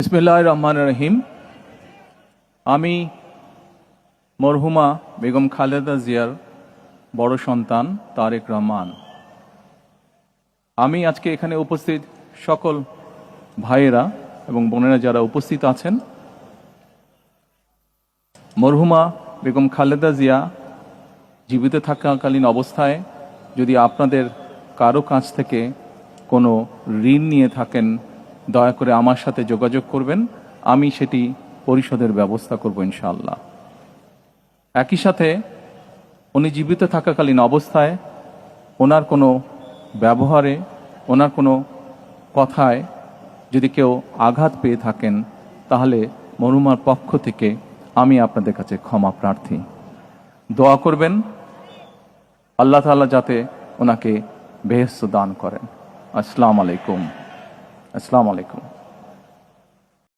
বিসমিল্লাহির রহমানির রহিম। আমি মরহুমা বেগম খালেদা জিয়ার বড় সন্তান তারেক রহমান। আমি আজকে এখানে উপস্থিত সকল ভাইয়েরা এবং বোনেরা যারা উপস্থিত আছেন, মরহুমা বেগম খালেদা জিয়া জীবিত থাকাকালীন অবস্থায় যদি আপনাদের কারো কাছ থেকে কোনো ঋণ নিয়ে থাকেন, দয়া করে আমার সাথে যোগাযোগ করবেন, আমি সেটি পরিশোধের ব্যবস্থা করব ইনশাআল্লাহ। একই সাথে উনি জীবিত থাকাকালীন অবস্থায় ওনার কোনো ব্যবহারে, ওনার কোনো কথায় যদি কেউ আঘাত পেয়ে থাকেন, তাহলে মরহুমার পক্ষ থেকে আমি আপনাদের কাছে ক্ষমা প্রার্থী। দোয়া করবেন আল্লাহ তাআলা যাতে ওনাকে বেহেশত দান করেন। আসসালামু আলাইকুম। আসসালামু আলাইকুম।